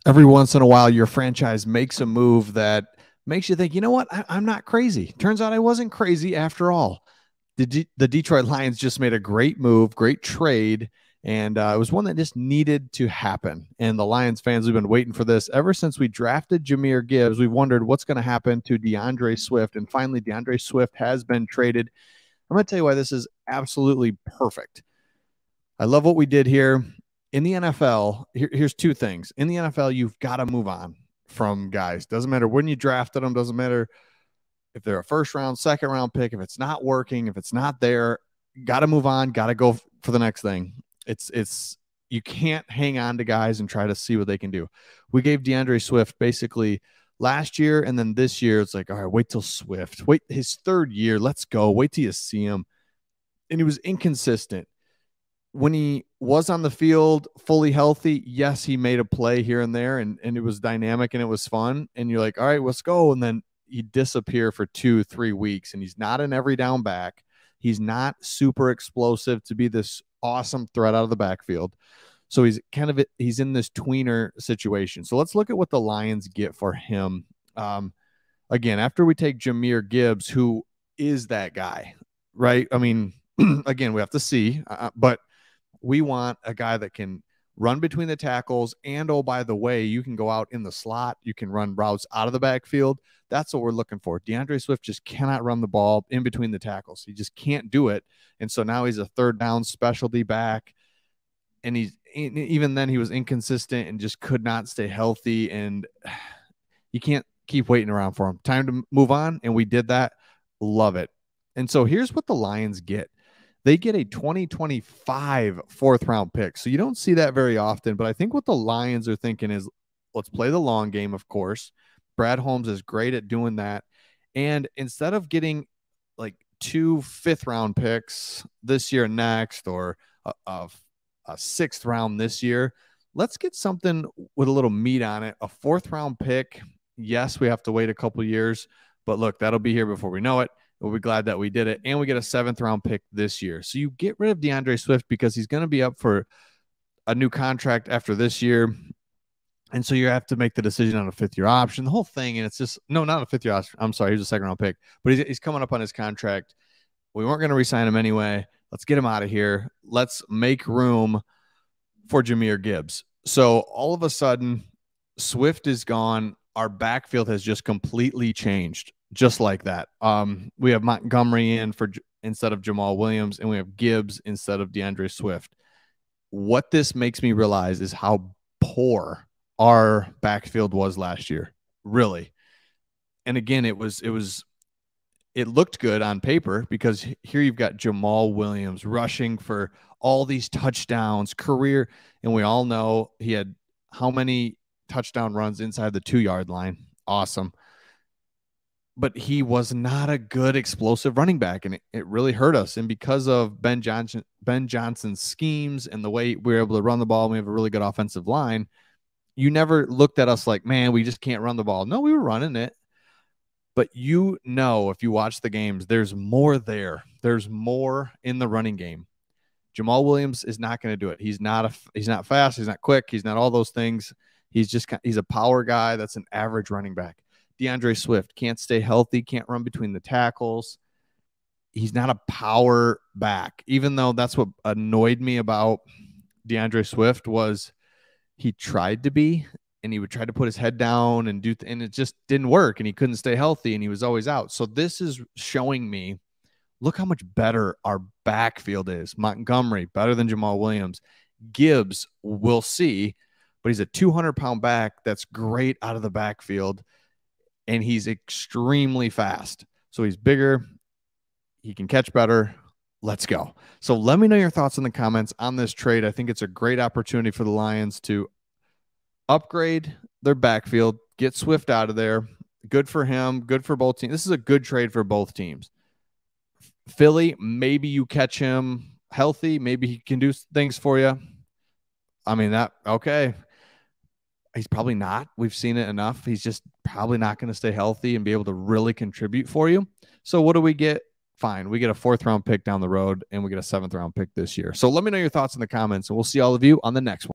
Every once in a while, your franchise makes a move that makes you think, you know what, I'm not crazy. Turns out I wasn't crazy after all. The Detroit Lions just made a great move, great trade, and it was one that just needed to happen. And the Lions fans, we've been waiting for this ever since we drafted Jahmyr Gibbs. We've wondered what's going to happen to DeAndre Swift, and finally, DeAndre Swift has been traded. I'm going to tell you why this is absolutely perfect. I love what we did here. In the NFL, here's two things. In the NFL, you've got to move on from guys. Doesn't matter when you drafted them, doesn't matter if they're a first round, second round pick, if it's not working, if it's not there, got to move on, got to go for the next thing. It's you can't hang on to guys and try to see what they can do. We gave DeAndre Swift basically last year, and then this year it's like, all right, wait till Swift. Wait his third year. Let's go. Wait till you see him. And he was inconsistent. When he was on the field fully healthy, yes, he made a play here and there, and it was dynamic and it was fun. And you're like, all right, let's go. And then he disappear for 2-3 weeks, and he's not an every down back. He's not super explosive to be this awesome threat out of the backfield. So he's in this tweener situation. So let's look at what the Lions get for him. Again, after we take Jahmyr Gibbs, who is that guy, right? I mean, again, we have to see, but we want a guy that can run between the tackles, and oh, by the way, you can go out in the slot. You can run routes out of the backfield. That's what we're looking for. DeAndre Swift just cannot run the ball in between the tackles. He just can't do it. And so now he's a third down specialty back. And even then he was inconsistent and just could not stay healthy. And you can't keep waiting around for him. Time to move on. And we did that. Love it. And so here's what the Lions get. They get a 2025 fourth round pick. So you don't see that very often, but I think what the Lions are thinking is, let's play the long game, of course. Brad Holmes is great at doing that. And instead of getting like 2 fifth-round picks this year next, or a sixth round this year, let's get something with a little meat on it. A fourth-round pick. Yes, we have to wait a couple years, but look, that'll be here before we know it. We'll be glad that we did it. And we get a 7th-round pick this year. So you get rid of DeAndre Swift because he's going to be up for a new contract after this year. And so you have to make the decision on a 5th-year option, the whole thing. And it's just, no, not a 5th-year option. I'm sorry. He's a 2nd-round pick, but he's coming up on his contract. We weren't going to re-sign him anyway. Let's get him out of here. Let's make room for Jahmyr Gibbs. So all of a sudden, Swift is gone. Our backfield has just completely changed. Just like that. We have Montgomery in instead of Jamal Williams, and we have Gibbs instead of DeAndre Swift. What this makes me realize is how poor our backfield was last year. Really. And again, it looked good on paper because here you've got Jamal Williams rushing for all these touchdowns, career, and we all know he had how many touchdown runs inside the 2-yard line. Awesome. But he was not a good explosive running back, and it really hurt us. And because of Ben Johnson's schemes and the way we were able to run the ball, we have a really good offensive line. You never looked at us like, man, we just can't run the ball. No, we were running it. But if you watch the games, there's more there. There's more in the running game. Jamal Williams is not going to do it. He's not fast. He's not quick. He's not all those things. He's a power guy. That's an average running back. DeAndre Swift can't stay healthy, can't run between the tackles. He's not a power back, even though that's what annoyed me about DeAndre Swift was he tried to be, and he would try to put his head down and and it just didn't work, and he couldn't stay healthy, and he was always out. So this is showing me, look how much better our backfield is. Montgomery, better than Jamal Williams. Gibbs, we'll see, but he's a 200-pound back that's great out of the backfield. And he's extremely fast. So he's bigger. He can catch better. Let's go. So let me know your thoughts in the comments on this trade. I think it's a great opportunity for the Lions to upgrade their backfield, get Swift out of there. Good for him. Good for both teams. This is a good trade for both teams. Philly, maybe you catch him healthy. Maybe he can do things for you. I mean, okay. He's probably not. We've seen it enough. He's just probably not going to stay healthy and be able to really contribute for you. So what do we get? Fine. We get a 4th-round pick down the road, and we get a 7th-round pick this year. So let me know your thoughts in the comments, and we'll see all of you on the next one.